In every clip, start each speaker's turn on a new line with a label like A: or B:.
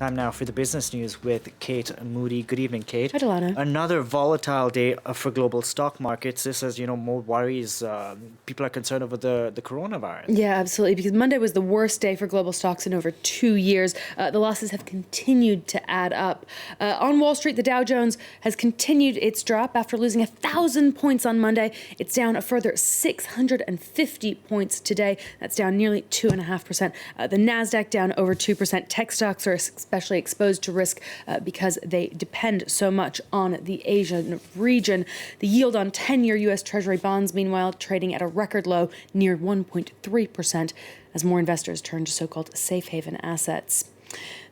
A: Time now for the business news with Kate Moody. Good evening, Kate.
B: Hi, Delano.
A: Another volatile day for global stock markets. This is, more worries. People are concerned over the coronavirus.
B: Yeah, absolutely, because Monday was the worst day for global stocks in over 2 years. The losses have continued to add up. On Wall Street, the Dow Jones has continued its drop after losing 1,000 points on Monday. It's down a further 650 points today. That's down nearly 2.5%. The Nasdaq down over 2%. Tech stocks are especially exposed to risk because they depend so much on the Asian region. The yield on 10-year U.S. Treasury bonds, meanwhile, trading at a record low near 1.3% as more investors turn to so-called safe haven assets.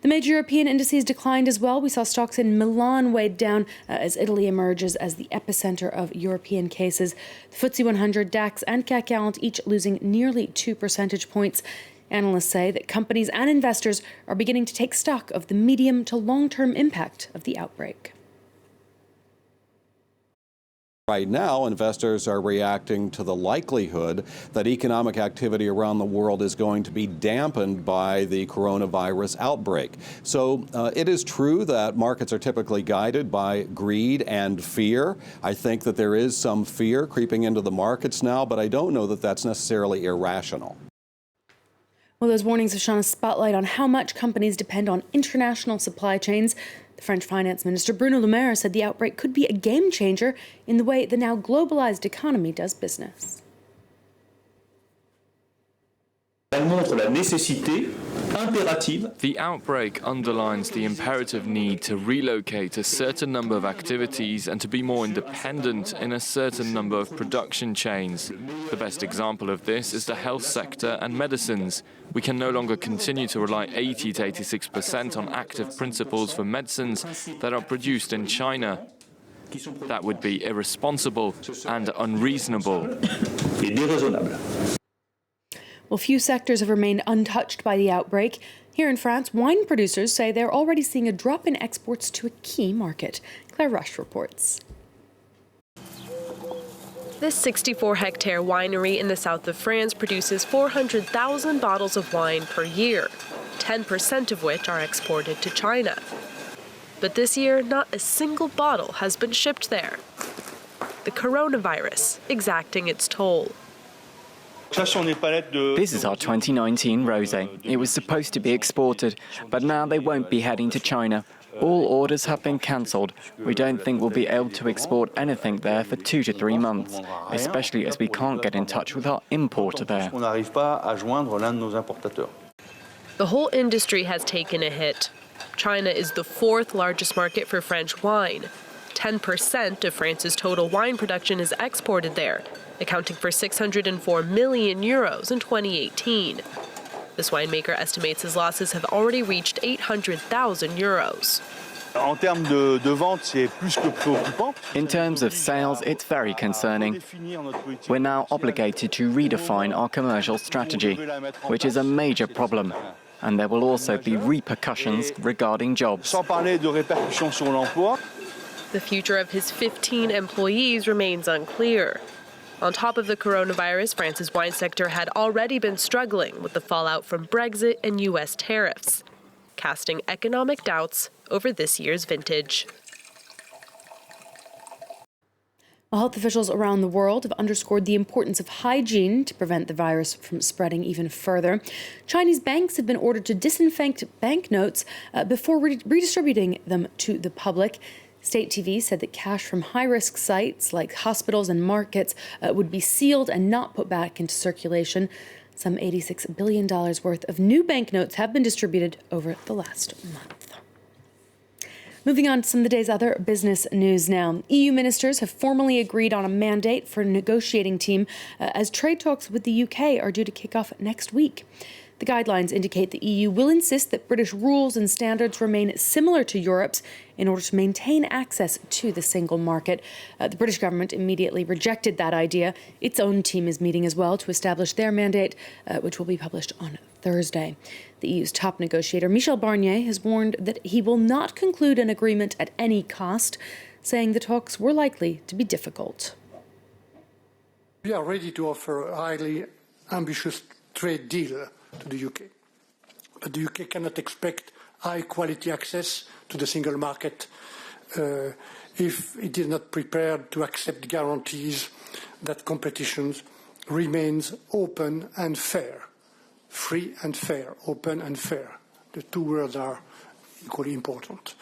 B: The major European indices declined as well. We saw stocks in Milan weighed down as Italy emerges as the epicenter of European cases. The FTSE 100, DAX and CAC 40 each losing nearly 2 percentage points. Analysts say that companies and investors are beginning to take stock of the medium to long-term impact of the outbreak.
C: Right now, investors are reacting to the likelihood that economic activity around the world is going to be dampened by the coronavirus outbreak. So it is true that markets are typically guided by greed and fear. I think that there is some fear creeping into the markets now, but I don't know that that's necessarily irrational.
B: Well, those warnings have shone a spotlight on how much companies depend on international supply chains. The French finance minister Bruno Le Maire said the outbreak could be a game changer in the way the now globalized economy does business.
D: The outbreak underlines the imperative need to relocate a certain number of activities and to be more independent in a certain number of production chains. The best example of this is the health sector and medicines. We can no longer continue to rely 80 to 86% on active principles for medicines that are produced in China. That would be irresponsible and unreasonable.
B: Well, few sectors have remained untouched by the outbreak. Here in France, wine producers say they're already seeing a drop in exports to a key market. Claire Rush reports.
E: This 64-hectare winery in the south of France produces 400,000 bottles of wine per year, 10% of which are exported to China. But this year, not a single bottle has been shipped there. The coronavirus exacting its toll.
F: This is our 2019 rosé. It was supposed to be exported, but now they won't be heading to China. All orders have been cancelled. We don't think we'll be able to export anything there for 2 to 3 months, especially as we can't get in touch with our importer there.
E: The whole industry has taken a hit. China is the 4th largest market for French wine. 10% of France's total wine production is exported there, accounting for 604 million euros in 2018. This winemaker estimates his losses have already reached 800,000 euros.
F: In terms of sales, it's very concerning. We're now obligated to redefine our commercial strategy, which is a major problem. And there will also be repercussions regarding jobs.
E: The future of his 15 employees remains unclear. On top of the coronavirus, France's wine sector had already been struggling with the fallout from Brexit and U.S. tariffs, casting economic doubts over this year's vintage.
B: Well, health officials around the world have underscored the importance of hygiene to prevent the virus from spreading even further. Chinese banks have been ordered to disinfect banknotes before redistributing them to the public. State TV said that cash from high-risk sites like hospitals and markets would be sealed and not put back into circulation. Some $86 billion worth of new banknotes have been distributed over the last month. Moving on to some of the day's other business news now. EU ministers have formally agreed on a mandate for a negotiating team as trade talks with the UK are due to kick off next week. The guidelines indicate the EU will insist that British rules and standards remain similar to Europe's in order to maintain access to the single market. The British government immediately rejected that idea. Its own team is meeting as well to establish their mandate, which will be published on Thursday. The EU's top negotiator, Michel Barnier, has warned that he will not conclude an agreement at any cost, saying the talks were likely to be difficult.
G: We are ready to offer a highly ambitious trade deal to the UK. But the UK cannot expect high-quality access to the single market if it is not prepared to accept guarantees that competition remains open and fair. Free and fair, open and fair. The two words are equally important.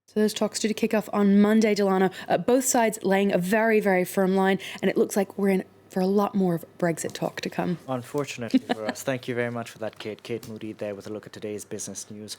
B: So those talks due to kick off on Monday, Delano. Both sides laying a very, very firm line, and it looks like we're in for a lot more of Brexit talk to come.
A: Unfortunately for us. Thank you very much for that, Kate. Kate Moody there with a look at today's business news.